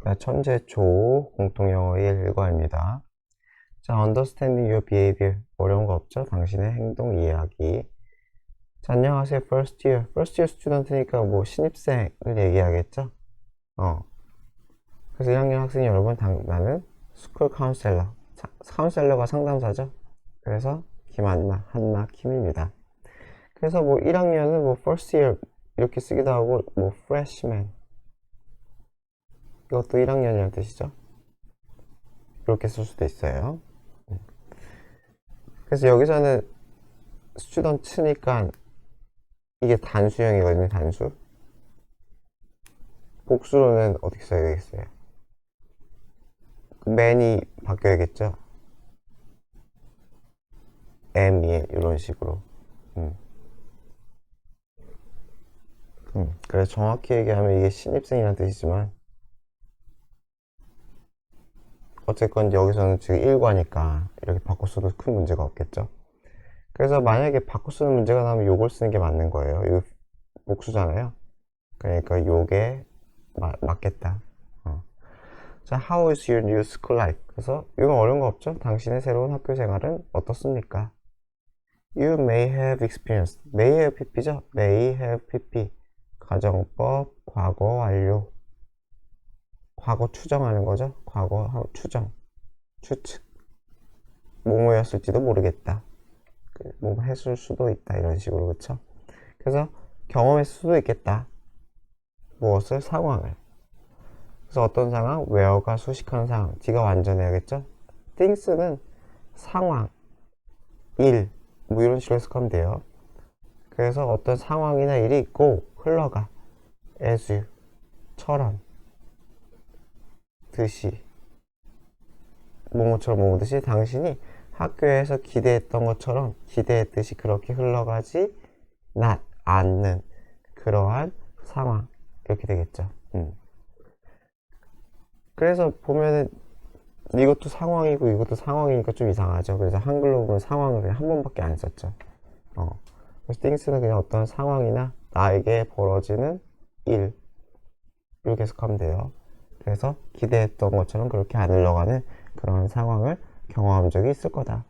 자, 천재조 공통영어 1과입니다. 자, understanding your behavior. 어려운 거 없죠? 당신의 행동 이해하기. 자, 안녕하세요. first year. first year 스튜던트니까 뭐 신입생을 얘기하겠죠? 그래서 1학년 학생 여러분, 나는 스쿨 카운셀러. 카운셀러가 상담사죠? 그래서 김한나, 한나, 킴입니다. 그래서 뭐 1학년은 뭐 first year 이렇게 쓰기도 하고, 뭐 freshman. 이것도 1학년이라는 뜻이죠? 이렇게 쓸 수도 있어요. 그래서 여기서는 스튜던트니까 이게 단수형이거든요, 단수. 복수로는 어떻게 써야 되겠어요? man이 바뀌어야겠죠? m이 이런 식으로. 그래서 정확히 얘기하면 이게 신입생이라는 뜻이지만 어쨌건 여기서는 지금 1과니까 이렇게 바꿔 써도 큰 문제가 없겠죠. 그래서 만약에 바꿔 쓰는 문제가 나오면 요걸 쓰는 게 맞는 거예요. 이거 복수잖아요. 그러니까 요게 맞겠다. 자, how is your new school life? 그래서 이건 어려운 거 없죠? 당신의 새로운 학교 생활은 어떻습니까? You may have experienced. may have pp죠? may have pp. 가정법, 과거 완료. 과거 추정하는 거죠? 과거 추정, 추측. 뭐뭐였을지도 모르겠다. 뭐 했을 수도 있다. 이런 식으로, 그쵸? 그래서 경험했을 수도 있겠다. 무엇을? 상황을. 그래서 어떤 상황? where가 수식하는 상황. D가 완전해야겠죠? things는 상황, 일, 뭐 이런 식으로 해석하면 돼요. 그래서 어떤 상황이나 일이 go, 흘러가. as you, 처럼, 듯이, 뭐뭐처럼 뭐뭐듯이 당신이 학교에서 기대했던 것처럼 기대했듯이 그렇게 흘러가지 않는 그러한 상황. 이렇게 되겠죠. 그래서 보면은 이것도 상황이고 이것도 상황이니까 좀 이상하죠. 그래서 한글로 보면 상황을 그냥 한 번밖에 안 썼죠. 그래서 things는 그냥 어떤 상황이나 나에게 벌어지는 일, 이렇게 해석하면 돼요. 그래서 기대했던 것처럼 그렇게 안 흘러가는 그런 상황을 경험한 적이 있을 거다.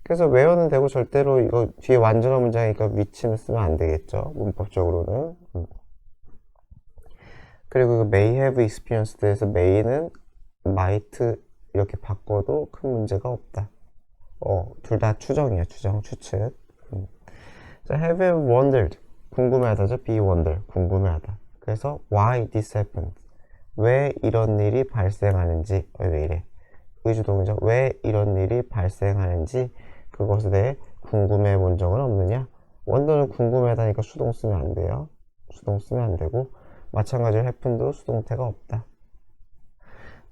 그래서 where는 되고 절대로 이거 뒤에 완전한 문장이니까 which는 쓰면 안 되겠죠. 문법적으로는. 그리고 그 may have experienced에서 may는 might 이렇게 바꿔도 큰 문제가 없다. 둘 다 추정이에요. 추정, 추측. 자, have you wondered? 궁금해하다죠. be wonder. 궁금해하다. 그래서 why this happened? 왜 이런 일이 발생하는지. 왜 이래? 의주동이죠. 왜 이런 일이 발생하는지 그것에 대해 궁금해 본 적은 없느냐? wonder는 궁금해하다니까 수동 쓰면 안 돼요. 수동 쓰면 안 되고 마찬가지로 happen도 수동태가 없다.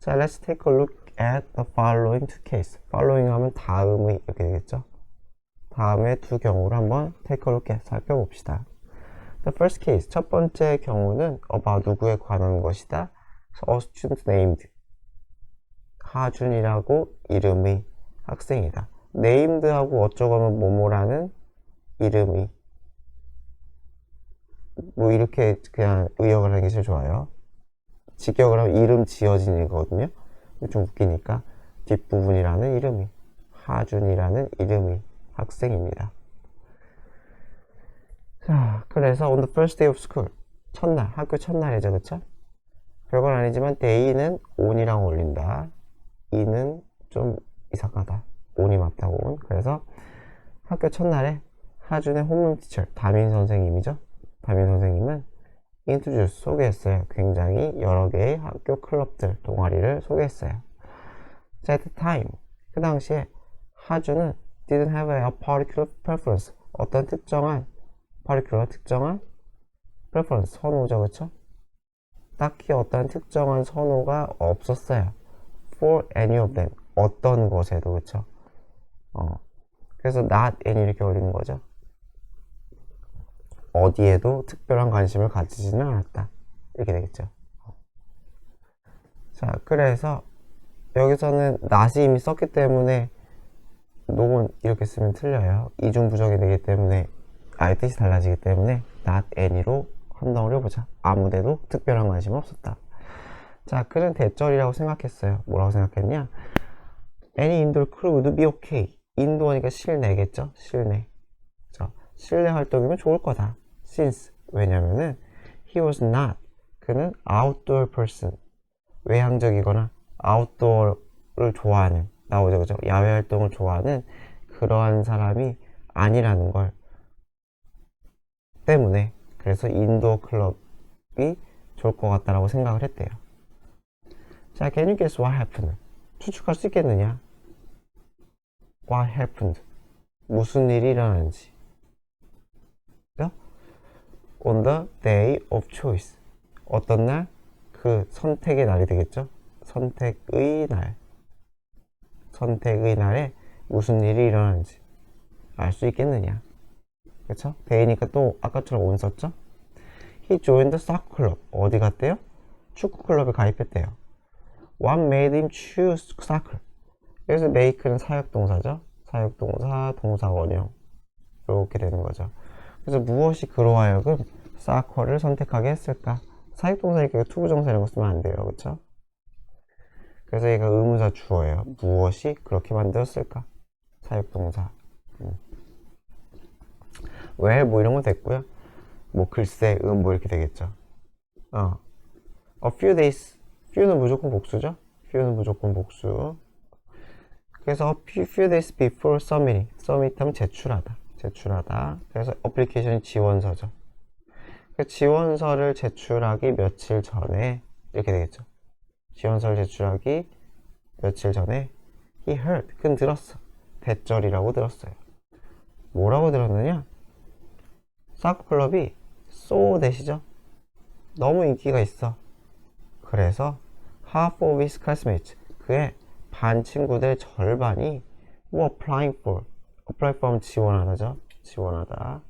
자, let's take a look at the following two cases. following 하면 다음의 이렇게 되겠죠. 다음의 두 경우를 한번 take a look at 살펴봅시다. The first case, 첫 번째 경우는 about 누구에 관한 것이다. A student named. 하준이라고 이름의 학생이다. named하고 어쩌고 하면 뭐뭐라는 이름이. 뭐 이렇게 그냥 의역을 하는 게 제일 좋아요. 직역을 하면 이름 지어진 이거거든요. 좀 웃기니까 뒷부분이라는 이름이, 하준이라는 이름이 학생입니다. 자, 그래서 on the first day of school, 첫날, 학교 첫날이죠, 그쵸? 별건 아니지만 day는 on이랑 어울린다. 이는 좀 이상하다. on이 맞다, on. 그래서 학교 첫날에 하준의 홈룸 티처, 담임 선생님이죠. 담임 선생님은 introduce, 소개했어요. 굉장히 여러 개의 학교 클럽들, 동아리를 소개했어요. 자, at the time, 그 당시에 하준은 didn't have a particular preference, 어떤 특정한 particular, 특정한 preference, 선호죠, 그쵸? 딱히 어떤 특정한 선호가 없었어요. for any of them, 어떤 것에도, 그쵸? 그래서 not any 이렇게 어리는 거죠. 어디에도 특별한 관심을 가지지는 않았다. 이렇게 되겠죠. 자, 그래서 여기서는 not이 이미 썼기 때문에 녹은 이렇게 쓰면 틀려요. 이중부정이 되기 때문에 아예 뜻이 달라지기 때문에 not any로 한 덩어리 보자. 아무데도 특별한 관심 없었다. 자, 그는 대절이라고 생각했어요. 뭐라고 생각했냐? Any indoor crew would be okay. 인도어니까 실내겠죠? 실내. 그죠? 실내 활동이면 좋을 거다. Since. 왜냐면은 he was not. 그는 outdoor person. 외향적이거나 outdoor를 좋아하는, 나오죠, 그죠? 야외 활동을 좋아하는 그러한 사람이 아니라는 걸 때문에, 그래서 인도어 클럽이 좋을 것 같다라고 생각을 했대요. 자, can you guess what happened? 추측할 수 있겠느냐? What happened? 무슨 일이 일어났는지. On the day of choice. 어떤 날? 그 선택의 날이 되겠죠? 선택의 날. 선택의 날에 무슨 일이 일어나는지 알 수 있겠느냐? 그쵸? 데이니까 또 아까처럼 온 썼죠? He joined the soccer club. 어디 갔대요? 축구 클럽에 가입했대요. What made him choose soccer? 여기서 make는 사역동사죠? 사역동사, 동사 원형. 이렇게 되는 거죠. 그래서 무엇이 그로 하여금 soccer를 선택하게 했을까? 사역동사니까 투부정사 이런 거 쓰면 안 돼요. 그쵸? 그래서 얘가 의문사 주어예요. 무엇이 그렇게 만들었을까? 사역동사. 왜? 뭐 이런 건 됐고요. 뭐 글쎄, 뭐 이렇게 되겠죠. A few days. few는 무조건 복수죠. few는 무조건 복수. 그래서 a few days before submitting. submit 하면 제출하다. 제출하다. 그래서 어플리케이션이 지원서죠. 지원서를 제출하기 며칠 전에 이렇게 되겠죠. 지원서를 제출하기 며칠 전에 he heard. 그는 들었어. 대절이라고 들었어요. 뭐라고 들었느냐? 사커 클럽이 so 대시죠. 너무 인기가 있어. 그래서 half of his classmates, 그의 반 친구들 절반이 were applying for. apply for 지원하다죠. 지원하다.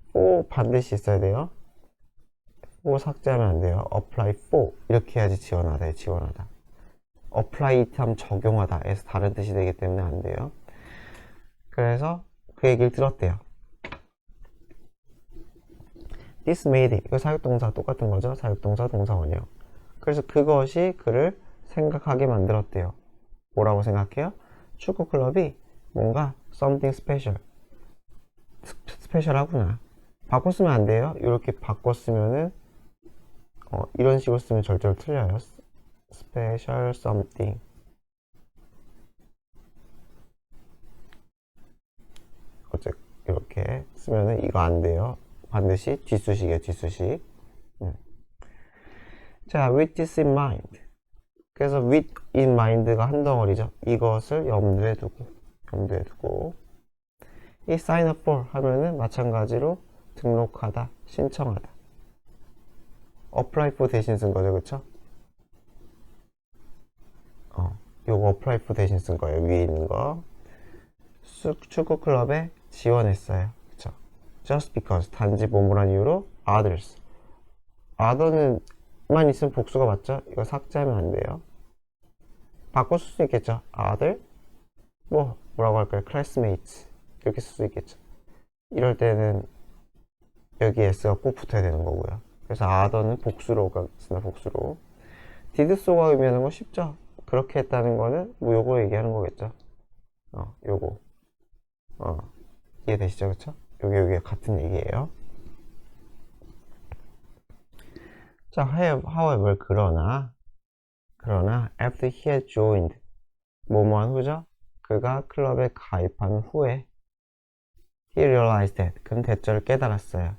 for 반드시 있어야 돼요. for 삭제하면 안 돼요. apply for 이렇게 해야지 지원하다. 지원하다. apply it 하면 적용하다 에서 다른 뜻이 되기 때문에 안 돼요. 그래서 그 얘기를 들었대요. This made it. 이거 사역동사 똑같은 거죠. 사역동사, 동사 원형. 그래서 그것이 그를 생각하게 만들었대요. 뭐라고 생각해요? 축구 클럽이 뭔가 something special. 스페셜하구나. 바꿨으면 안 돼요. 이렇게 바꿨으면은 이런 식으로 쓰면 절대로 틀려요. special something. 어쨌든 이렇게 쓰면은 이거 안 돼요. 반드시 뒷수식이에요. 뒷수식. 자, with this in mind. 그래서 with in mind가 한 덩어리죠. 이것을 염두에 두고 이 sign up for 하면은 마찬가지로 등록하다, 신청하다. apply for 대신 쓴 거죠. 그쵸? 요거 apply for 대신 쓴 거예요. 위에 있는 거. 축구 클럽에 지원했어요. 그쵸? just because 단지 뭐뭐란 이유로 others. other는 만 있으면 복수가 맞죠? 이거 삭제하면 안 돼요. 바꿔 쓸 수 있겠죠? other 뭐라고 할까요? classmates 이렇게 쓸 수 있겠죠. 이럴 때는 여기 s가 꼭 붙어야 되는 거고요. 그래서 other는 복수로 쓰나 복수로. did so가 의미하는 거 쉽죠? 그렇게 했다는 거는 뭐 요거 얘기하는 거겠죠. 요거 이해되시죠? 그쵸? 요게 같은 얘기예요. 자, however 그러나 after he had joined 뭐뭐한 후죠? 그가 클럽에 가입한 후에 he realized that 그는 대절을 깨달았어요.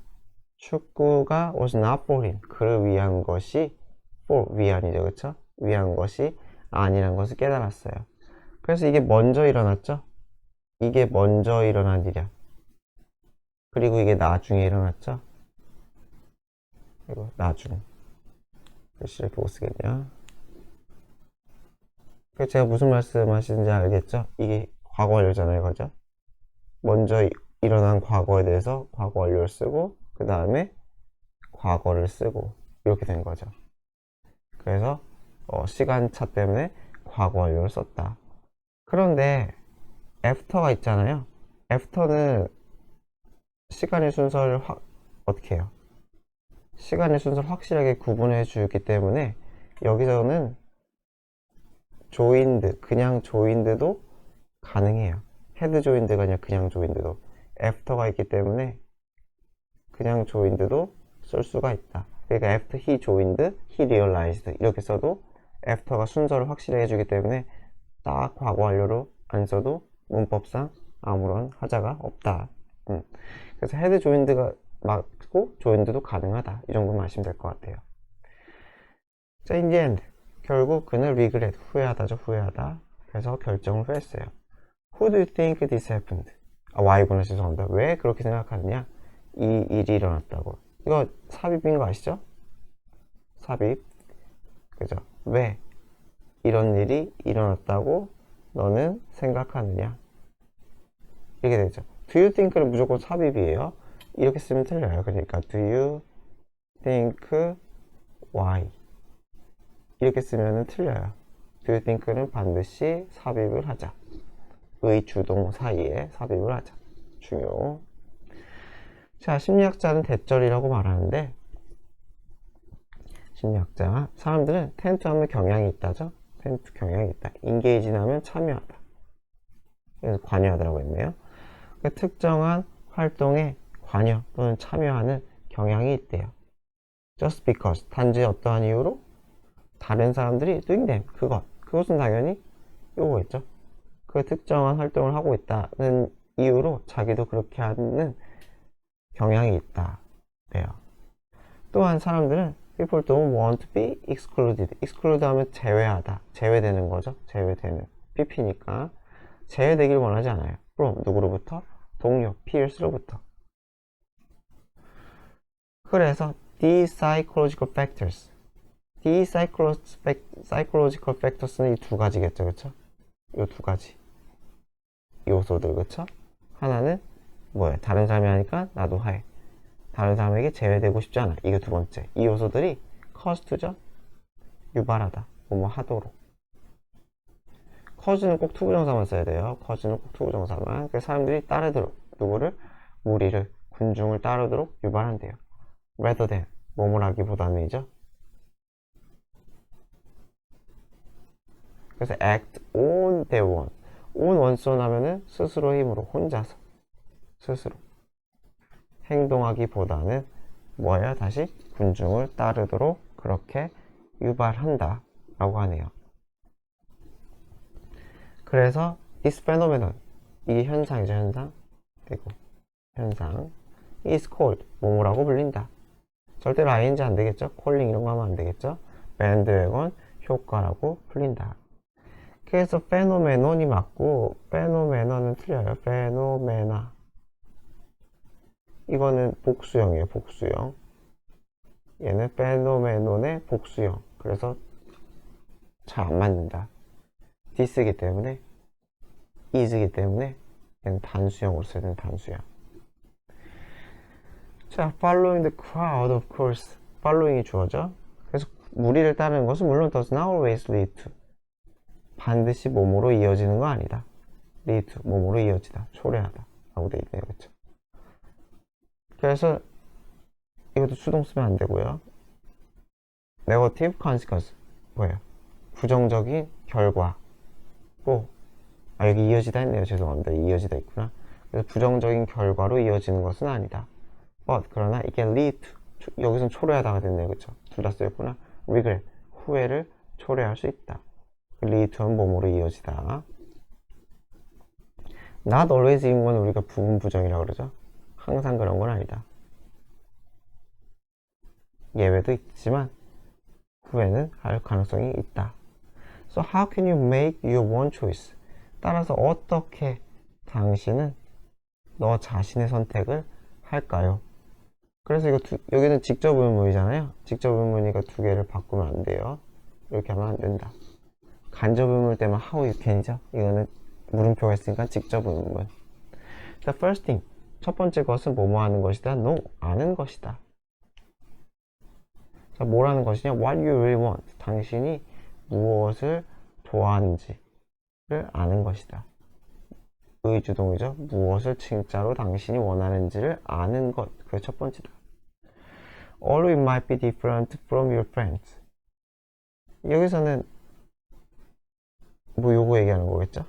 축구가 was not for him. 그를 위한 것이 for 위안이죠. 그쵸? 위한 것이 아니란 것을 깨달았어요. 그래서 이게 먼저 일어났죠? 이게 먼저 일어난 일이야. 그리고 이게 나중에 일어났죠? 이거 나중. 글씨를 이렇게 못 쓰겠냐? 제가 무슨 말씀 하시는지 알겠죠? 이게 과거 완료잖아요. 그죠? 먼저 일어난 과거에 대해서 과거 완료를 쓰고 그 다음에 과거를 쓰고 이렇게 된 거죠. 그래서 시간차 때문에 과거 완료를 썼다. 그런데 after가 있잖아요. after는 시간의 순서를 어떻게 해요? 시간의 순서를 확실하게 구분해 주기 때문에 여기서는 joined, 그냥 joined도 가능해요. head joined가 아니라 그냥 joined도. after가 있기 때문에 그냥 joined도 쓸 수가 있다. 그러니까 after he joined, he realized 이렇게 써도 after가 순서를 확실히 해주기 때문에 딱 과거 완료로 안 써도 문법상 아무런 하자가 없다. 그래서 head joined가 맞고 joined도 가능하다. 이 정도만 아시면 될 것 같아요. 자, in the end 결국 그는 regret, 후회하다죠. 후회하다. 그래서 결정을 후회했어요. Who do you think this happened? why구나. 죄송합니다. 왜 그렇게 생각하느냐? 이 일이 일어났다고. 이거 삽입인 거 아시죠? 삽입. 그죠? 왜 이런 일이 일어났다고 너는 생각하느냐? 이렇게 되죠. Do you think는 무조건 삽입이에요. 이렇게 쓰면 틀려요. 그러니까 do you think why 이렇게 쓰면 틀려요. Do you think는 반드시 삽입을 하자. 의 주동 사이에 삽입을 하자. 중요. 자, 심리학자는 대절이라고 말하는데, 심리학자 사람들은 텐트 하면 경향이 있다죠. 텐트 경향이 있다. 인게이지는 하면 참여하다. 그래서 관여하다라고 했네요. 그러니까 특정한 활동에 관여 또는 참여하는 경향이 있대요. Just because, 단지 어떠한 이유로 다른 사람들이 doing them, 그것은 당연히 요거겠죠. 그 특정한 활동을 하고 있다는 이유로 자기도 그렇게 하는 경향이 있다. 네요. 또한 사람들은 people don't want to be excluded. exclude 하면 제외하다. 제외되는 거죠. 제외되는. PP니까 제외되길 원하지 않아요. from 누구로부터? 동료, peers로부터. 그래서 these psychological factors. these psychological factors는 이 두 가지겠죠. 그쵸? 이 두 가지 요소들. 그쵸? 하나는 뭐예요? 다른 사람이 하니까 나도 해. 다른 사람에게 제외되고 싶지 않아. 이게 두 번째. 이 요소들이 cause to죠? 유발하다. 뭐뭐 하도록. cause는 꼭 투부정사만 써야 돼요. cause는 꼭 투부정사만. 그래서 사람들이 따르도록, 누구를? 무리를, 군중을 따르도록 유발한대요. rather than, 뭐뭐라기보다는이죠. 그래서 act on their own. on one's own 하면은 스스로의 힘으로, 혼자서. 스스로. 행동하기보다는 뭐예요? 다시 군중을 따르도록 그렇게 유발한다 라고 하네요. 그래서 this phenomenon, 이게 현상이죠. 현상. 그리고 현상 is called, 뭐뭐라고 불린다. 절대로 ing 안 되겠죠. calling 이런 거 하면 안 되겠죠. bandwagon 효과라고 불린다. 그래서 phenomenon이 맞고 phenomenon은 틀려요. phenomena. 이거는 복수형이에요. 복수형. 얘는 phenomenon의 복수형. 그래서 잘 안 맞는다. this이기 때문에, is이기 때문에 얘는 단수형으로 써야 되는 단수형. 자, following the crowd, of course. following이 주어져. 그래서 무리를 따르는 것은 물론 does not always lead to. 반드시 몸으로 이어지는 거 아니다. lead to, 몸으로 이어지다. 초래하다. 라고 돼 있네요. 그쵸? 그래서 이것도 수동 쓰면 안 되고요. negative consequence. 뭐예요? 부정적인 결과. 여기 이어지다 했네요. 죄송합니다. 이어지다 있구나. 그래서 부정적인 결과로 이어지는 것은 아니다. but, 그러나 이게 lead to, 여기선 초래하다가 됐네요. 그쵸? 둘 다 쓰였구나. regret, 후회를 초래할 수 있다. lead to는 몸으로 이어지다. not always in 건 우리가 부분 부정이라고 그러죠. 항상 그런 건 아니다. 예외도 있지만 후회는 할 가능성이 있다. So how can you make your one choice? 따라서 어떻게 당신은 너 자신의 선택을 할까요? 그래서 이거 여기는 직접 의문문이잖아요. 직접 의문이니까 두 개를 바꾸면 안 돼요. 이렇게 하면 안 된다. 간접 의문일 때만 how you can이죠. 이거는 물음표가 있으니까 직접 의문문. The first thing, 첫 번째 것은 뭐뭐 하는 것이다. No, 아는 것이다. 자, 뭐라는 것이냐? What you really want. 당신이 무엇을 좋아하는지를 아는 것이다. 의주동이죠. 무엇을 진짜로 당신이 원하는지를 아는 것. 그게 첫 번째다. Although it might be different from your friends. 여기서는 뭐 요거 얘기하는 거겠죠?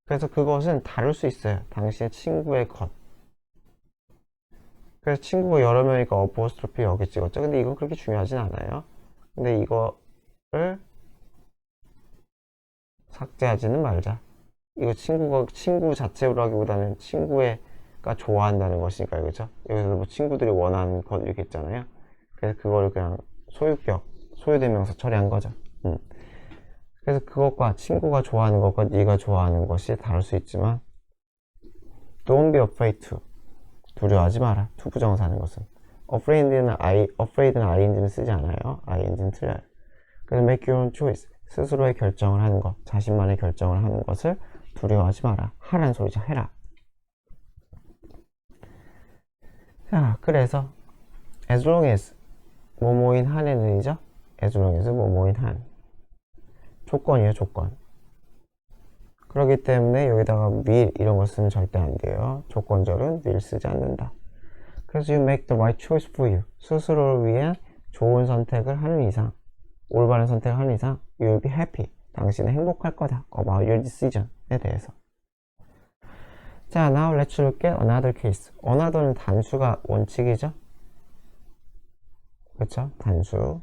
그래서 그것은 다를 수 있어요. 당신의 친구의 것. 그래서 친구가 여러 명이니까 어포스트로피 여기 찍었죠. 근데 이건 그렇게 중요하진 않아요. 근데 이거를 삭제하지는 말자. 이거 친구 자체로 하기보다는 친구가 좋아한다는 것이니까, 그죠? 여기서 뭐 친구들이 원하는 것 이렇게 있잖아요. 그래서 그거를 그냥 소유대명사 처리한 거죠. 그래서 그것과 친구가 좋아하는 것과 네가 좋아하는 것이 다를 수 있지만 don't be afraid to 두려워하지 마라. to 부정사 하는 것은 afraid는 ing는 쓰지 않아요. ing는 틀려요. 그래서 make your own choice 스스로의 결정을 하는 것, 자신만의 결정을 하는 것을 두려워하지 마라. 하라는 소리죠. 해라. 자, 그래서 as long as 뭐뭐인 한에는이죠. as long as 뭐뭐인 한 조건이에요. 조건. 그렇기 때문에 여기다가 will 이런 거 쓰면 절대 안 돼요. 조건절은 will 쓰지 않는다. 그래서 you make the right choice for you. 스스로를 위해 좋은 선택을 하는 이상, 올바른 선택을 하는 이상 you will be happy. 당신은 행복할 거다. about your decision에 대해서. 자, now let's look at another case. another는 단수가 원칙이죠. 그렇죠? 단수.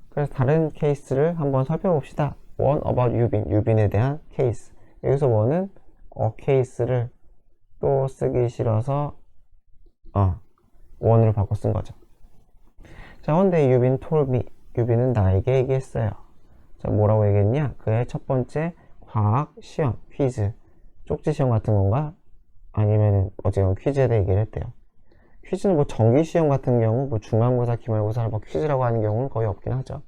그래서 다른 케이스를 한번 살펴봅시다. one about 유빈에 대한 케이스. 여기서 one은 case를 또 쓰기 싫어서 one으로 바꿔 쓴 거죠. 자, one day 유빈 told me. 유빈은 나에게 얘기했어요. 자, 뭐라고 얘기했냐? 그의 첫 번째 과학 시험, 퀴즈, 쪽지 시험 같은 건가? 아니면은 어쨌든 퀴즈에 대해 얘기를 했대요. 퀴즈는 뭐 정기 시험 같은 경우, 뭐 중간고사, 기말고사를 뭐 퀴즈라고 하는 경우는 거의 없긴 하죠.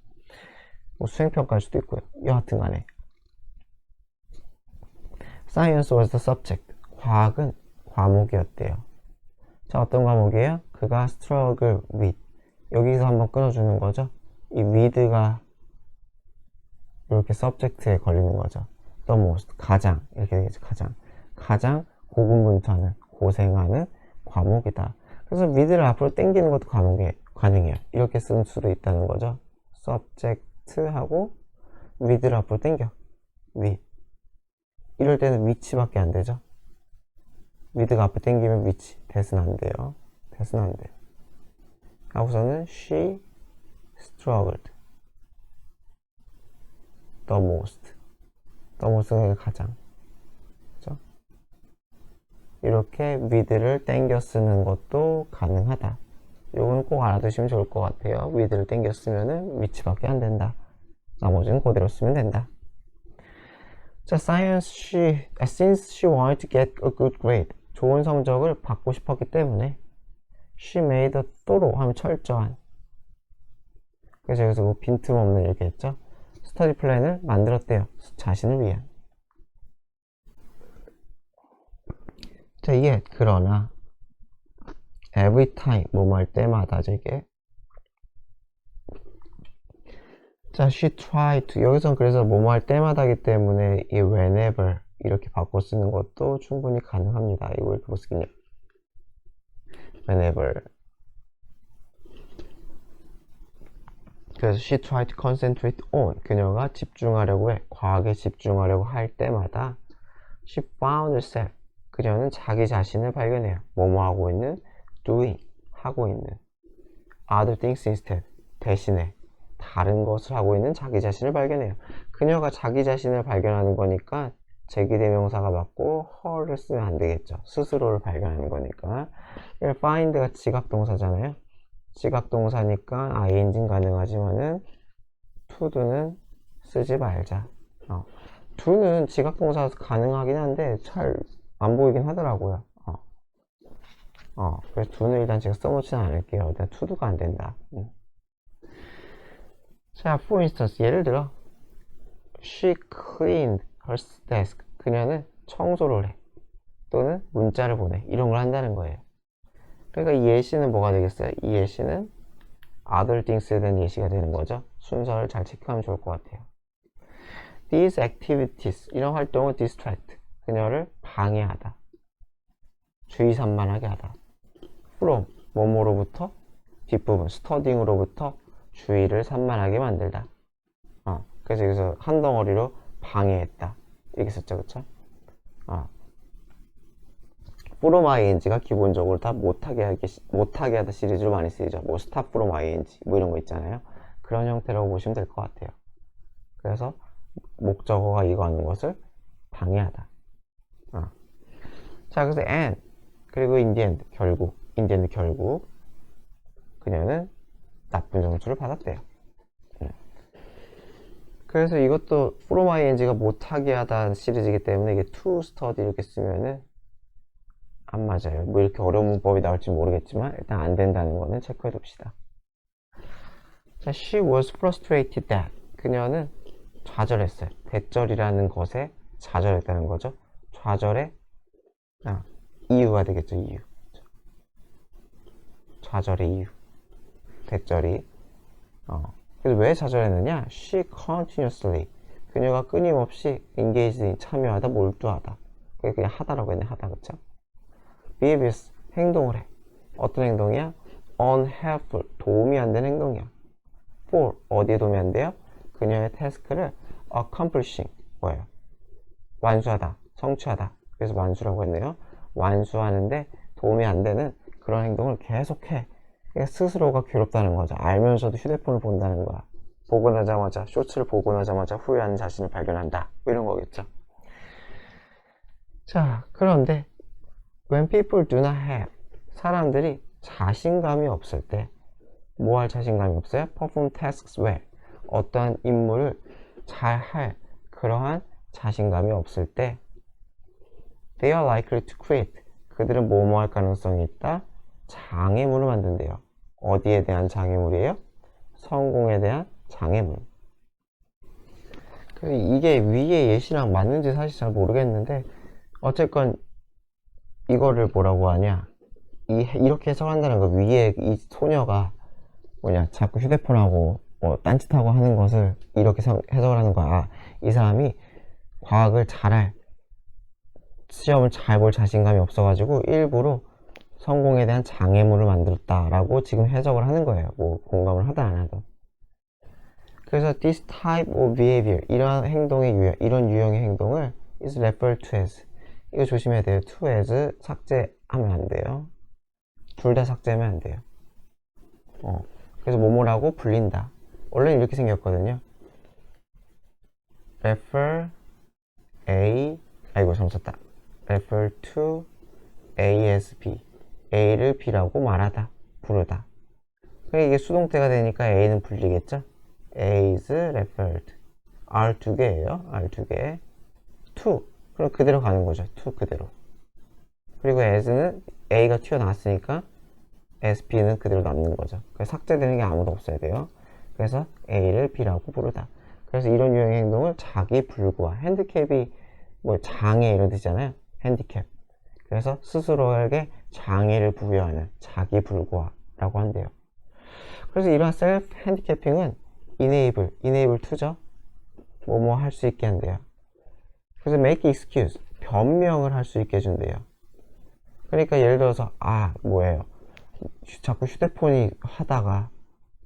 뭐 수행평가일 수도 있고요. 여하튼 간에. Science was the subject. 과학은 과목이었대요. 자, 어떤 과목이에요? 그가 struggle with. 여기서 한번 끊어주는 거죠. 이 with가 이렇게 subject에 걸리는 거죠. the most, 가장. 이렇게 되겠죠. 가장 고군분투하는, 고생하는 과목이다. 그래서 with를 앞으로 당기는 것도 가능해요. 이렇게 쓸 수도 있다는 거죠. subject하고 with를 앞으로 당겨. with. 이럴 때는 which밖에 안 되죠. with가 앞에 당기면 which. that은 안 돼요. that은 안 돼요. 하고서는 she struggled the most. the most는 가장. 그죠? 이렇게 with를 당겨 쓰는 것도 가능하다. 요거는 꼭 알아두시면 좋을 것 같아요. with를 당겨 쓰면은 which밖에 안 된다. 나머지는 그대로 쓰면 된다. 자, since she wanted to get a good grade. 좋은 성적을 받고 싶었기 때문에 she made a thorough 하면 철저한. 그래서 여기서 뭐 빈틈없는 이렇게 했죠. 스터디 플랜을 만들었대요. 자신을 위한. 자, 이게 그러나 every time 뭐뭐 할 때마다죠 이게. 자, she tried to 여기선 그래서 뭐뭐 할 때마다기 때문에 이 whenever 이렇게 바꿔 쓰는 것도 충분히 가능합니다. 이거 이렇게 못 쓰겠냐? whenever. 그래서 she tried to concentrate on 그녀가 집중하려고 해. 과학에 집중하려고 할 때마다 she found herself 그녀는 자기 자신을 발견해요. 뭐뭐 하고 있는 doing 하고 있는 other things instead 대신에 다른 것을 하고 있는 자기 자신을 발견해요. 그녀가 자기 자신을 발견하는 거니까 제기대명사가 맞고 her를 쓰면 안 되겠죠. 스스로를 발견하는 거니까. find가 지각동사잖아요. 지각동사니까 ing는 가능하지만은 to도는 쓰지 말자. to는 지각동사 가능하긴 한데 잘 안 보이긴 하더라고요. 그래서 to는 일단 제가 써놓지는 않을게요. 일단 to도가 안 된다. 자, for instance, 예를 들어 she cleaned her desk. 그녀는 청소를 해. 또는 문자를 보내. 이런 걸 한다는 거예요. 그러니까 이 예시는 뭐가 되겠어요? 이 예시는 other things에 대한 예시가 되는 거죠. 순서를 잘 체크하면 좋을 것 같아요. These activities, 이런 활동은 distract, 그녀를 방해하다. 주의 산만하게 하다. From, 뭐뭐로부터 뒷부분 studying으로부터 주의를 산만하게 만들다. 그래서 여기서 한 덩어리로 방해했다 이렇게 썼죠, 그쵸? from ing가 기본적으로 다 못하게 하다 시리즈로 많이 쓰이죠. 뭐 stop from ing 뭐 이런 거 있잖아요. 그런 형태라고 보시면 될 것 같아요. 그래서 목적어가 이거 하는 것을 방해하다. 자, 그래서 and 그리고 in the end 결국 그녀는 나쁜 점수를 받았대요. 그래서 이것도 from ing가 못하게 하다 시리즈이기 때문에 이게 to study 이렇게 쓰면은 안 맞아요. 뭐 이렇게 어려운 문법이 나올지 모르겠지만 일단 안 된다는 거는 체크해 둡시다. 자, she was frustrated that 그녀는 좌절했어요. 대절이라는 것에 좌절했다는 거죠. 좌절의 이유가 되겠죠. 이유. 좌절의 이유. 대절이 그래서 왜 좌절했느냐? She continuously 그녀가 끊임없이 engaged 참여하다, 몰두하다. 그게 그냥 하다라고 했네. 하다, 그쵸? behaviors 행동을 해. 어떤 행동이야? unhelpful 도움이 안 되는 행동이야. for 어디에 도움이 안 돼요? 그녀의 태스크를 accomplishing 뭐예요? 완수하다, 성취하다. 그래서 완수라고 했네요. 완수하는데 도움이 안 되는 그런 행동을 계속해. 스스로가 괴롭다는 거죠. 알면서도 휴대폰을 본다는 거야. 쇼츠를 보고 나자마자 후회하는 자신을 발견한다. 뭐 이런 거겠죠. 자, 그런데 when people do not have 사람들이 자신감이 없을 때 뭐 할 자신감이 없어요? perform tasks well 어떠한 임무를 잘 할 그러한 자신감이 없을 때 they are likely to create 그들은 뭐뭐 할 가능성이 있다? 장애물을 만든대요. 어디에 대한 장애물이에요? 성공에 대한 장애물. 이게 위의 예시랑 맞는지 사실 잘 모르겠는데 어쨌건 이거를 뭐라고 하냐 이렇게 해석한다는 거 위에 이 소녀가 뭐냐 자꾸 휴대폰하고 뭐 딴짓하고 하는 것을 이렇게 해석을 하는 거야. 이 사람이 과학을 잘할 시험을 잘 볼 자신감이 없어가지고 일부러 성공에 대한 장애물을 만들었다라고 지금 해석을 하는 거예요. 뭐 공감을 하다 안 하든. 그래서 this type of behavior 이러한 행동의 유형, 이런 유형의 행동을 is referred to as 이거 조심해야 돼요. to as 삭제하면 안 돼요. 둘 다 삭제하면 안 돼요. 그래서 뭐뭐라고 불린다. 원래는 이렇게 생겼거든요. refer A 아이고 잘못 썼다. refer to A as B A를 B라고 말하다, 부르다. 그러니까 이게 수동태가 되니까 A는 불리겠죠? A is referred R 두 개예요. R 두 개 to 그럼 그대로 가는 거죠. to 그대로. 그리고 as는 A가 튀어나왔으니까 SP는 그대로 남는 거죠. 그래서 삭제되는 게 아무도 없어야 돼요. 그래서 A를 B라고 부르다. 그래서 이런 유형의 행동을 자기 불구화 핸디캡이 뭐 장애 이런 뜻이잖아요. 핸디캡. 그래서 스스로에게 장애를 부여하는 자기 불구화라고 한대요. 그래서 이러한 셀프 핸디캐핑은 enable to죠. 뭐뭐 할 수 있게 한대요. 그래서 make excuse 변명을 할 수 있게 해준대요. 그러니까 예를 들어서 뭐예요? 자꾸 휴대폰이 하다가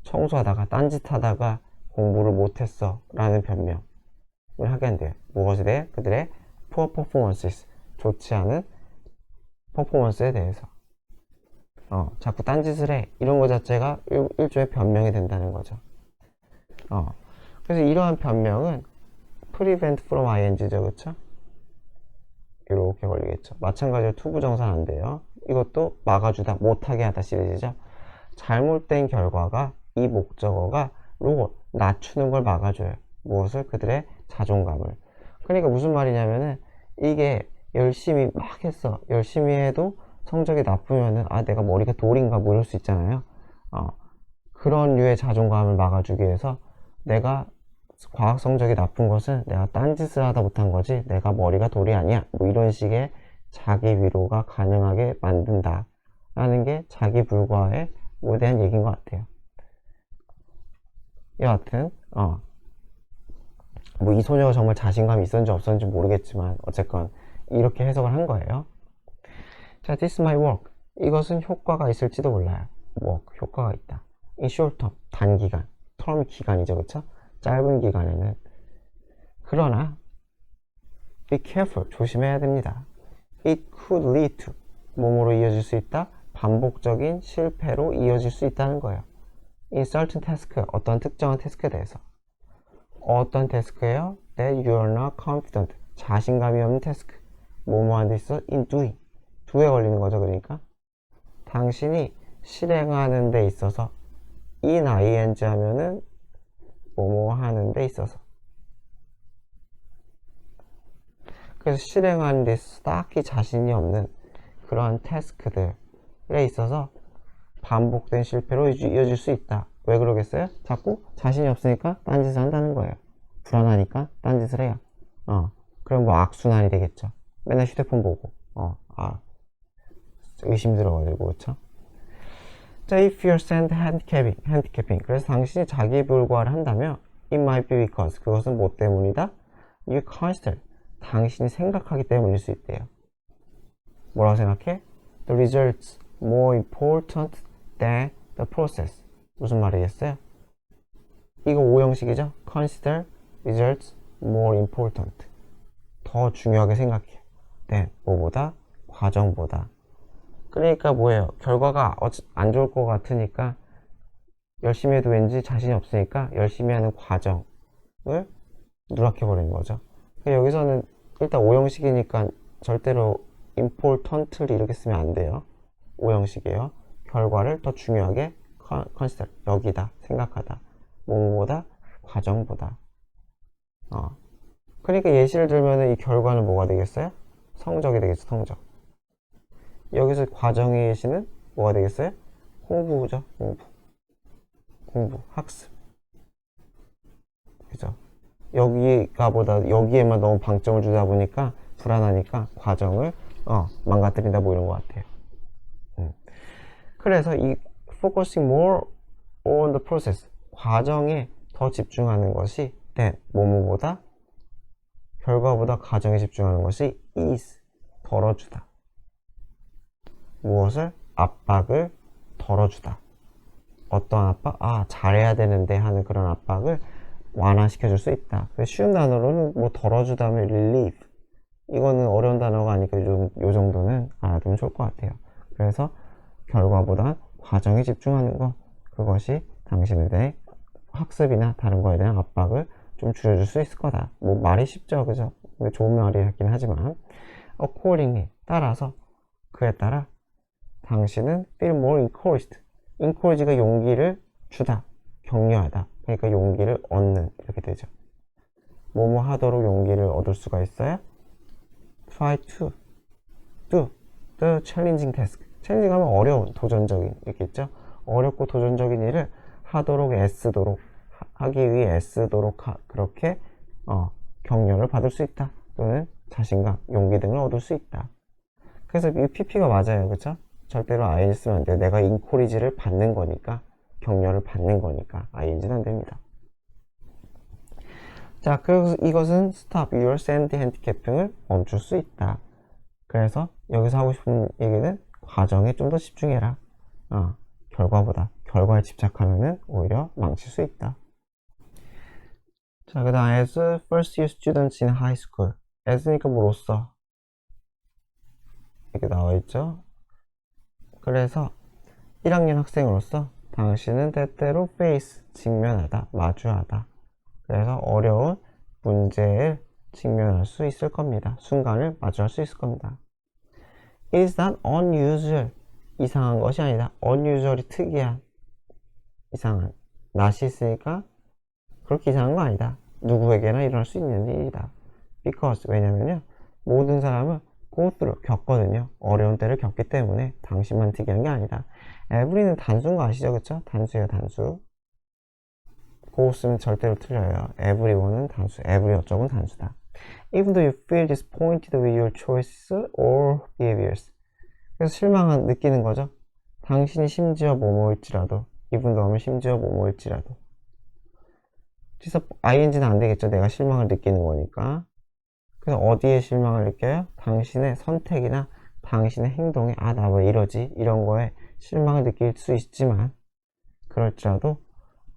청소하다가 딴짓하다가 공부를 못했어 라는 변명을 하게 한대요. 무엇에 대해? 그들의 poor performances 좋지 않은 퍼포먼스에 대해서 자꾸 딴짓을 해 이런 거 자체가 일종의 변명이 된다는 거죠. 그래서 이러한 변명은 prevent from ing죠. 그쵸? 이렇게 걸리겠죠. 마찬가지로 투부정사는 안 돼요. 이것도 막아주다, 못하게 하다 시리즈죠. 잘못된 결과가 이 목적어가 낮추는 걸 막아줘요. 무엇을? 그들의 자존감을. 그러니까 무슨 말이냐면은 이게 열심히 막 했어. 열심히 해도 성적이 나쁘면은 내가 머리가 돌인가 뭐 이럴 수 있잖아요. 그런 류의 자존감을 막아주기 위해서 내가 과학 성적이 나쁜 것은 내가 딴짓을 하다 못한 거지 내가 머리가 돌이 아니야. 뭐 이런 식의 자기 위로가 가능하게 만든다 라는 게 자기 불과에 대한 얘기인 것 같아요. 여하튼 뭐 이 소녀가 정말 자신감이 있었는지 없었는지 모르겠지만 어쨌건 이렇게 해석을 한 거예요. 자, this is my work. 이것은 효과가 있을지도 몰라요. 뭐 효과가 있다. in short term, 단기간, term 기간이죠, 그쵸? 짧은 기간에는. 그러나 be careful, 조심해야 됩니다. it could lead to, 뭐뭐로 이어질 수 있다? 반복적인 실패로 이어질 수 있다는 거예요. in certain task, 어떤 특정한 태스크에 대해서. 어떤 태스크예요? that you are not confident, 자신감이 없는 태스크. 뭐뭐 하는 데 있어? in doing, do에 걸리는 거죠. 그러니까 당신이 실행하는 데 있어서 in ing 하면은 뭐뭐 하는 데 있어서, 그래서 실행하는 데 있어서 딱히 자신이 없는 그러한 태스크들에 있어서 반복된 실패로 이어질 수 있다. 왜 그러겠어요? 자꾸 자신이 없으니까 딴짓을 한다는 거예요. 불안하니까 딴짓을 해요. 그럼 뭐 악순환이 되겠죠. 맨날 휴대폰 보고 의심 들어가지고. 그쵸? 자, if you're sent handicapping, 그래서 당신이 자기 불과를 한다면 it might be because, 그것은 뭐 때문이다? you consider, 당신이 생각하기 때문일 수 있대요. 뭐라고 생각해? the results more important than the process. 무슨 말이겠어요? 이거 오형식이죠? consider results more important, 더 중요하게 생각해. than, 뭐보다? 과정보다. 그러니까 뭐예요? 결과가 안 좋을 것 같으니까 열심히 해도 왠지 자신이 없으니까 열심히 하는 과정을 누락해버리는 거죠. 여기서는 일단 오형식이니까 절대로 importantly 이렇게 쓰면 안 돼요. 오형식이에요. 결과를 더 중요하게 consider, 여기다, 생각하다. 뭐보다? 과정보다. 그러니까 예시를 들면 이 결과는 뭐가 되겠어요? 성적이 되겠죠. 성적. 여기서 과정의 예시는 뭐가 되겠어요? 공부죠. 공부, 학습. 그죠? 여기에만 너무 방점을 주다 보니까 불안하니까 과정을 망가뜨린다, 뭐 이런 것 같아요. 그래서 이 focusing more on the process, 과정에 더 집중하는 것이 than, 뭐뭐보다, 결과보다 과정에 집중하는 것이 is, 덜어주다. 무엇을? 압박을 덜어주다. 어떤 압박? 잘해야 되는데 하는 그런 압박을 완화시켜줄 수 있다. 쉬운 단어로는 뭐 덜어주다면 relieve. 이거는 어려운 단어가 아니니까 요 정도는 알아두면 좋을 것 같아요. 그래서 결과보다 과정에 집중하는 것, 그것이 당신에 대해 학습이나 다른 거에 대한 압박을 좀 줄여줄 수 있을 거다. 뭐 말이 쉽죠, 그죠? 좋은 말이긴 하지만 accordingly, 따라서, 그에 따라 당신은 feel more encouraged. encourage가 용기를 주다, 격려하다. 그러니까 용기를 얻는, 이렇게 되죠. 뭐뭐 하도록 용기를 얻을 수가 있어요. try to do the challenging task. 챌린징 하면 어려운, 도전적인, 있겠죠. 어렵고 도전적인 일을 하도록 애쓰도록, 하기 위해 애쓰도록 그렇게 격려를 받을 수 있다. 또는 자신감, 용기 등을 얻을 수 있다. 그래서 이 PP가 맞아요. 그쵸? 절대로 ing 쓰면 안 돼요. 내가 encourage를 받는 거니까, 격려를 받는 거니까 ing는 안 됩니다. 자, 그래서 이것은 stop your sand handicapping을 멈출 수 있다. 그래서 여기서 하고 싶은 얘기는 과정에 좀 더 집중해라. 결과보다. 결과에 집착하면은 오히려 망칠 수 있다. 자, 그 다음 as first year students in high school. as니까 뭐로써, 이렇게 나와있죠. 그래서 1학년 학생으로서 당신은 때때로 face, 직면하다, 마주하다. 그래서 어려운 문제에 직면할 수 있을 겁니다. 순간을 마주할 수 있을 겁니다. It is not unusual, 이상한 것이 아니다. unusual이 특이한, 이상한, not이 있으니까 그렇게 이상한 거 아니다. 누구에게나 일어날 수 있는 일이다. Because, 왜냐면요, 모든 사람은 go through, 겪거든요. 어려운 때를 겪기 때문에 당신만 특이한 게 아니다. every는 단수인 거 아시죠? 그쵸? 단수예요, 단수. go 쓰면 절대로 틀려요. everyone은 단수, every 어쩌고는 단수다. Even though you feel disappointed with your choices or behaviors. 그래서 실망을 느끼는 거죠. 당신이 심지어 뭐뭐일지라도, even though 하면 심지어 뭐뭐일지라도. ing는 안 되겠죠. 내가 실망을 느끼는 거니까. 그래서 어디에 실망을 느껴요? 당신의 선택이나 당신의 행동에 나 왜 이러지? 이런 거에 실망을 느낄 수 있지만 그럴지라도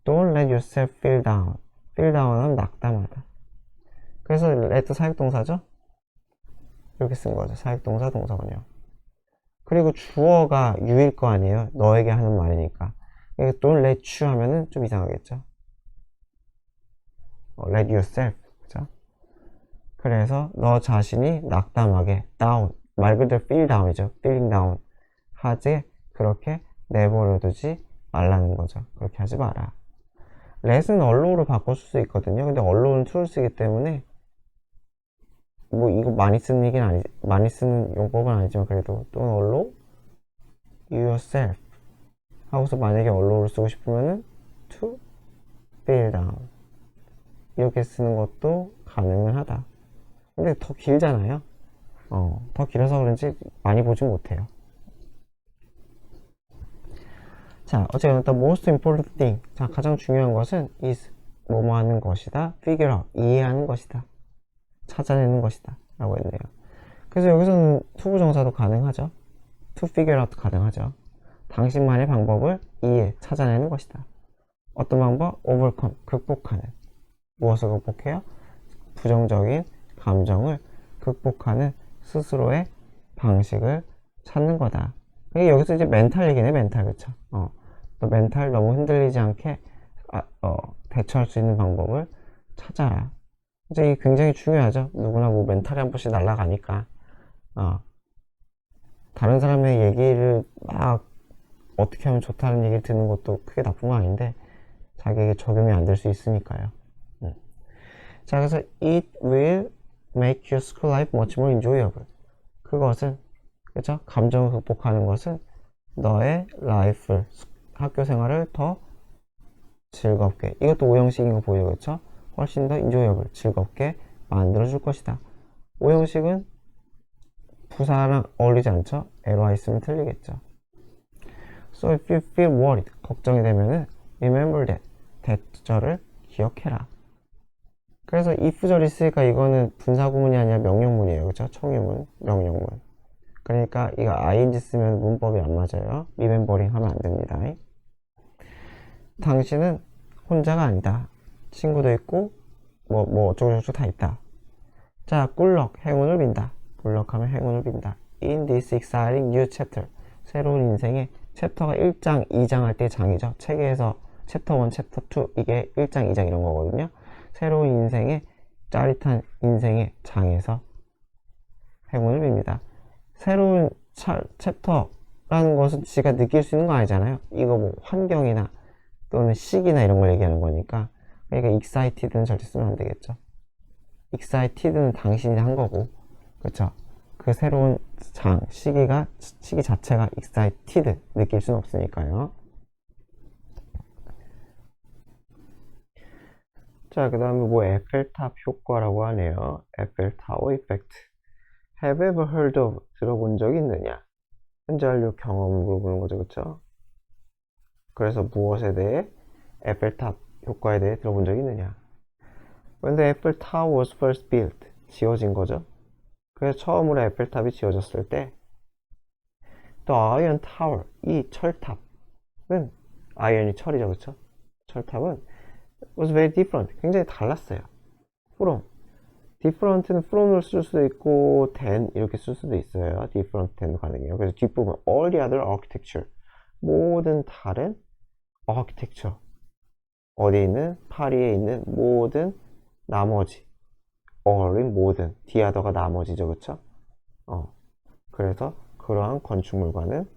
don't let yourself feel down. feel down은 낙담하다. 그래서 let 사역동사죠? 이렇게 쓴 거죠. 사역동사, 동사원이요. 그리고 주어가 you일 거 아니에요. 너에게 하는 말이니까. don't let you 하면은 좀 이상하겠죠. let yourself. 그죠? 그래서 너 자신이 낙담하게 down. 말 그대로 feel down이죠. feeling down. 하지 그렇게 내버려두지 말라는 거죠. 그렇게 하지 마라. let은 allow로 바꿔 쓸 수 있거든요. 근데 allow는 to를 쓰기 때문에 뭐 이거 많이 쓰는 얘기는 아니, 많이 쓰는 용법은 아니지만 그래도 don't allow yourself 하고서 만약에 allow를 쓰고 싶으면은 to feel down 이렇게 쓰는 것도 가능은 하다. 근데 더 길잖아요. 더 길어서 그런지 많이 보지 못해요. 자, 어쨌든 the most important thing. 자, 가장 중요한 것은 is 뭐뭐 하는 것이다. figure out. 이해하는 것이다. 찾아내는 것이다. 라고 했네요. 그래서 여기서는 투부정사도 가능하죠. to figure out 가능하죠. 당신만의 방법을 찾아내는 것이다. 어떤 방법? overcome. 극복하는. 무엇을 극복해요? 부정적인 감정을 극복하는 스스로의 방식을 찾는 거다. 이게 여기서 이제 멘탈 얘기네, 멘탈. 그쵸? 또 멘탈 너무 흔들리지 않게 대처할 수 있는 방법을 찾아라. 이제 이게 굉장히 중요하죠. 누구나 뭐 멘탈이 한 번씩 날아가니까 다른 사람의 얘기를 막 어떻게 하면 좋다는 얘기를 듣는 것도 크게 나쁜 건 아닌데 자기에게 적용이 안 될 수 있으니까요. 자, 그래서 it will make your school life much more enjoyable. 그것은 그죠? 감정을 극복하는 것은 너의 라이프를 학교 생활을 더 즐겁게 이것도 오형식인 거 보여요. 그쵸? 훨씬 더 enjoyable 즐겁게 만들어줄 것이다. 오형식은 부사랑 어울리지 않죠? 에러가 있으면 틀리겠죠. So if you feel worried 걱정이 되면은 remember that 대절을 기억해라. 그래서 if절이 있으니까 이거는 분사구문이 아니라 명령문이에요. 그쵸? 청유문, 명령문. 그러니까 이거 ing 쓰면 문법이 안 맞아요. 리멤버링 하면 안 됩니다. 당신은 혼자가 아니다. 친구도 있고 뭐 어쩌고저쩌고 다 있다. 자, 꿀럭 행운을 빈다. 꿀럭하면 행운을 빈다. In this exciting new chapter 새로운 인생의 챕터가 1장, 2장 할 때 장이죠. 책에서 챕터 1, 챕터 2 이게 1장, 2장 이런 거거든요. 새로운 인생의 짜릿한 인생의 장에서 행운을 빕니다. 새로운 챕터라는 것은 지가 느낄 수 있는 거 아니잖아요. 이거 뭐 환경이나 또는 시기나 이런 걸 얘기하는 거니까. 그러니까 excited는 절대 쓰면 안 되겠죠. excited는 당신이 한 거고, 그렇죠? 그 새로운 시기 자체가 excited 느낄 수는 없으니까요. 자, 그 다음에 뭐 에펠탑 효과라고 하네요. 에펠타워 이펙트. Have you ever heard of? 들어본 적이 있느냐? 현재 완료 경험을 물어보는 거죠, 그쵸? 그래서 무엇에 대해? 에펠탑 효과에 대해 들어본 적이 있느냐? When the Eiffel Tower was first built, 지어진 거죠. 그래서 처음으로 에펠탑이 지어졌을 때 The Iron Tower, 이 철탑은 아이언이 철이죠, 그쵸? 철탑은 was very different, 굉장히 달랐어요. from, different는 from을 쓸 수도 있고 than 이렇게 쓸 수도 있어요. different than도 가능해요. 그래서 뒷부분 all the other architecture, 모든 다른 architecture, 어디에 있는? 파리에 있는 모든 나머지 all인 모든, the other가 나머지죠, 그쵸? 그래서 그러한 건축물과는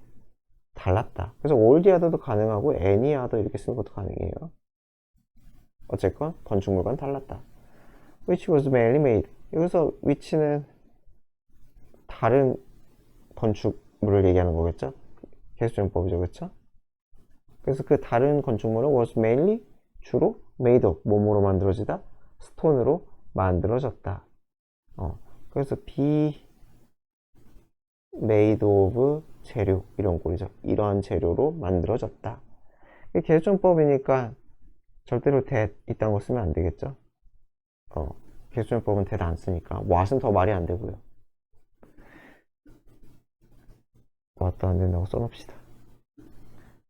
달랐다. 그래서 all the other도 가능하고 any other 이렇게 쓰는 것도 가능해요. 어쨌건 건축물과는 달랐다. which was mainly made. 여기서 which는 다른 건축물을 얘기하는 거겠죠? 계수정법이죠, 그쵸? 그래서 그 다른 건축물은 was mainly 주로 made of 뭐뭐로 만들어지다? 스톤으로 만들어졌다. 그래서 be made of 재료 이런 꼴이죠. 이러한 재료로 만들어졌다. 계수정법이니까 절대로 that 있다는 거 쓰면 안 되겠죠? 계수정법은 that 안 쓰니까 what은 더 말이 안 되고요. what도 안 된다고 써놓읍시다.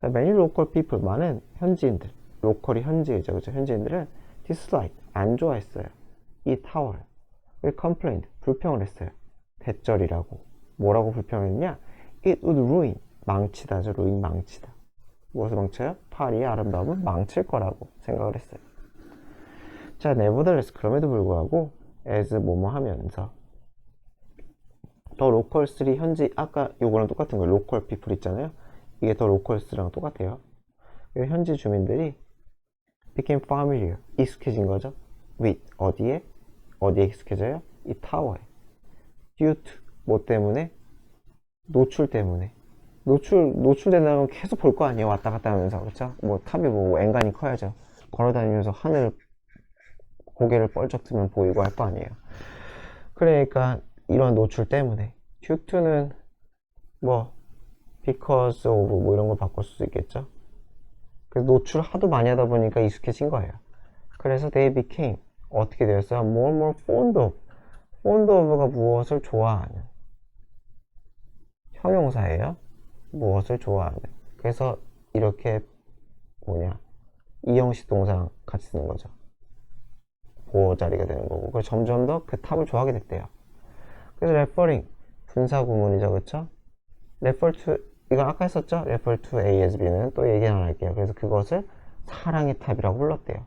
many local people, 많은 현지인들, 로컬이 현지이죠, 그렇죠? 현지인들은 dislike, 안 좋아했어요. 이 타워를. complained, 불평을 했어요. 대절이라고. 뭐라고 불평했냐? It would ruin, 망치다죠. ruin, 망치다. 무엇을 망쳐요? 파리의 아름다움을 망칠 거라고 생각을 했어요. 자, nevertheless, 그럼에도 불구하고 as 뭐뭐 하면서 더 로컬3 현지, 아까 요거랑 똑같은 거예요. 로컬 피플 있잖아요. 이게 더 로컬스랑 똑같아요. 현지 주민들이 became familiar, 익숙해진 거죠. with, 어디에 익숙해져요? 이 타워에. due to, 뭐 때문에? 노출 때문에. 노출된다면 계속 볼 거 아니에요. 왔다 갔다 하면서. 그렇죠? 뭐 탑이 뭐 엔간히 커야죠. 걸어다니면서 하늘을 고개를 뻘쩍 들면 보이고 할 거 아니에요. 그러니까 이런 노출 때문에 due to는 뭐 because of 뭐 이런 걸 바꿀 수 있겠죠. 그래서 노출 하도 많이 하다 보니까 익숙해진 거예요. 그래서 they became 어떻게 되었어요? more and more fond of. fond of가 무엇을 좋아하는 형용사예요. 무엇을 좋아하는. 그래서 이렇게 뭐냐, 이형식 동사랑 같이 쓰는 거죠. 보호 자리가 되는 거고. 그래서 점점 더 그 탑을 좋아하게 됐대요. 그래서 referring, 분사 구문이죠, 그쵸? refer to, 이건 아까 했었죠? refer to A as B는 또 얘기 안 할게요. 그래서 그것을 사랑의 탑이라고 불렀대요.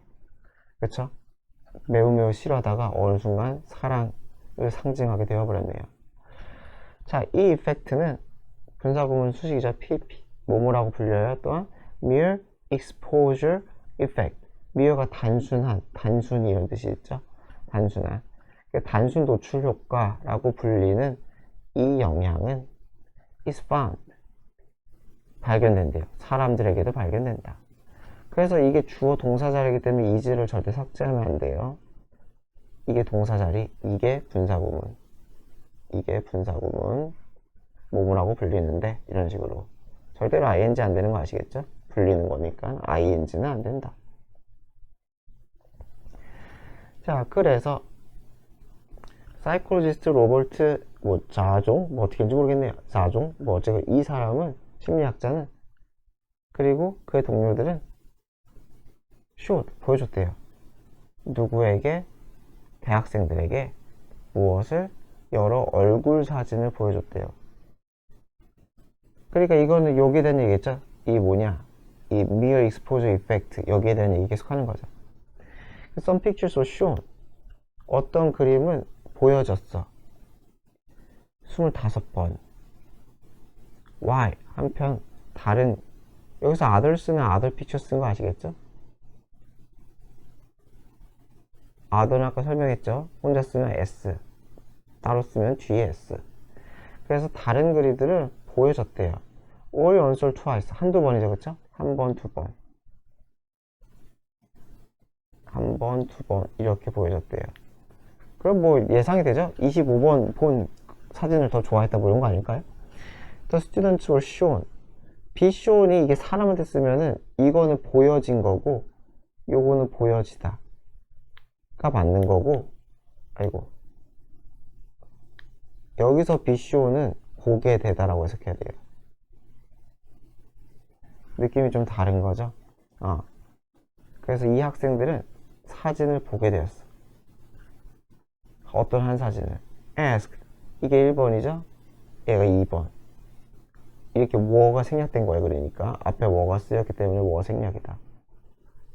그쵸? 매우 싫어하다가 어느 순간 사랑을 상징하게 되어버렸네요. 자, 이 이펙트는 분사 구문 수식이죠. PP. 뭐뭐라고 불려요? 또한 mere exposure effect. mere가 단순히 이런 뜻이 있죠. 단순한. 단순 노출 효과라고 불리는 이 영향은 is found. 발견된대요. 사람들에게도 발견된다. 그래서 이게 주어 동사 자리이기 때문에 is를 절대 삭제하면 안 돼요. 이게 동사 자리, 이게 분사 구문. 이게 분사 구문. 뭐뭐라고 불리는데 이런 식으로. 절대로 ing 안 되는 거 아시겠죠? 불리는 거니까 ing는 안 된다. 자, 그래서 사이콜로지스트 로버트 뭐 자종 뭐 어떻게 인지 모르겠네요. 자종 뭐 어쨌든 이 사람은, 심리학자는, 그리고 그의 동료들은 showed, 보여줬대요. 누구에게? 대학생들에게. 무엇을? 여러 얼굴 사진을 보여줬대요. 그러니까 이거는 여기에 대한 얘기겠죠? 이 뭐냐, 이 mere exposure effect, 여기에 대한 얘기 계속 하는 거죠. Some pictures were shown. 어떤 그림은 보여졌어. 25번. Why? 한편 다른, 여기서 other 쓰면 other picture 쓴 거 아시겠죠? other는 아까 설명했죠? 혼자 쓰면 s, 따로 쓰면 뒤에 s. 그래서 다른 그림들을 보여줬대요. all once or twice. 한두 번이죠, 그쵸? 한 번, 두 번. 한 번, 두 번. 이렇게 보여줬대요. 그럼 뭐 예상이 되죠? 25번 본 사진을 더 좋아했다 뭐 이런 거 아닐까요? The students were shown. be shown이 이게 사람한테 쓰면은 이거는 보여진 거고 요거는 보여지다 가 맞는 거고, 아이고, 여기서 be shown은 보게 되다라고 해석해야 돼요. 느낌이 좀 다른 거죠? 그래서 이 학생들은 사진을 보게 되었어. 어떤 한 사진을. asked. 이게 1번이죠? 얘가 2번. 이렇게 뭐가 생략된 거예요. 그러니까 앞에 뭐가 쓰였기 때문에 뭐가 생략이다.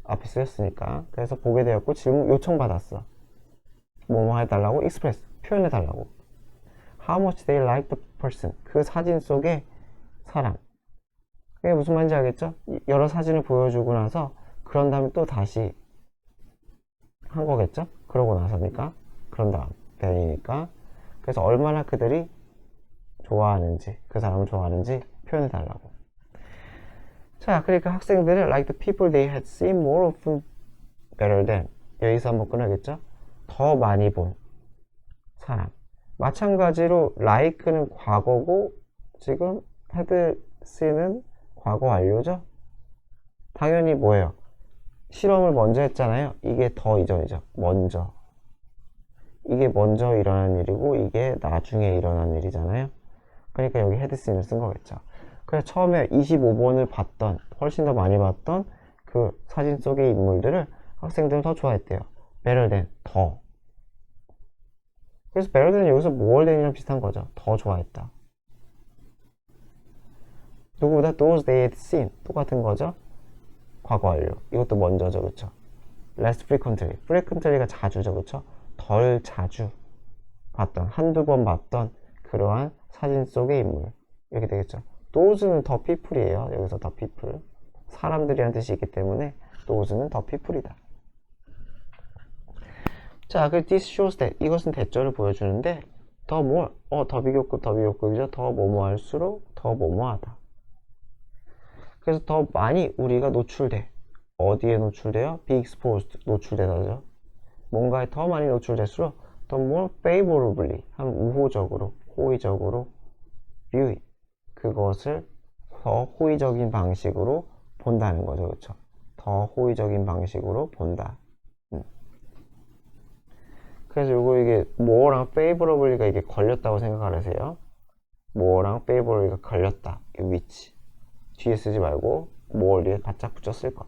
앞에 쓰였으니까. 그래서 보게 되었고 질문 요청받았어. 뭐뭐 해달라고? express. 표현해달라고. how much they like the person. 그 사진 속의 사람. 그게 무슨 말인지 알겠죠? 여러 사진을 보여주고 나서 그런 다음에 또 다시 한 거겠죠? 그러고 나서니까. 그런 다음 대이니까. 그래서 얼마나 그들이 좋아하는지, 그 사람을 좋아하는지 표현해달라고. 자, 그러니까 학생들은 like the people they had seen more often better than. 여기서 한번 끊어야겠죠? 더 많이 본 사람. 마찬가지로 like는 과거고 지금 had seen은 과거 완료죠? 당연히 뭐예요? 실험을 먼저 했잖아요. 이게 더 이전이죠. 먼저. 이게 먼저 일어난 일이고 이게 나중에 일어난 일이잖아요. 그러니까 여기 had seen을 쓴 거겠죠. 그래서 처음에 25번을 봤던, 훨씬 더 많이 봤던 그 사진 속의 인물들을 학생들은 더 좋아했대요. better than, 더. 그래서 better than은 여기서 more than이랑 비슷한 거죠. 더 좋아했다. 누구보다 those they had seen, 똑같은 거죠. 과거 완료. 이것도 먼저죠, 그쵸? less frequently. frequently가 자주죠, 그쵸? 덜 자주 봤던, 한두 번 봤던 그러한 사진 속의 인물. 이렇게 되겠죠. those는 더 people이에요. 여기서 더 people. 사람들이란 뜻이 있기 때문에 those는 더 people이다. 자, 그 this shows that. 이것은 대절을 보여주는데 더 more. 더 비교급이죠. 더 뭐뭐 할수록 더 뭐뭐하다. 그래서 더 많이 우리가 노출돼. 어디에 노출돼요? be exposed. 노출되다죠. 뭔가에 더 많이 노출될수록 더 more favorably. 우호적으로, 호의적으로 view. 그것을 더 호의적인 방식으로 본다는 거죠. 그렇죠? 더 호의적인 방식으로 본다. 그래서 요거 이게 more랑 favorably가 이게 걸렸다고 생각하세요. more랑 favorably가 걸렸다. 이 위치. 뒤에 쓰지 말고 more 뒤에 바짝 붙여 쓸 것.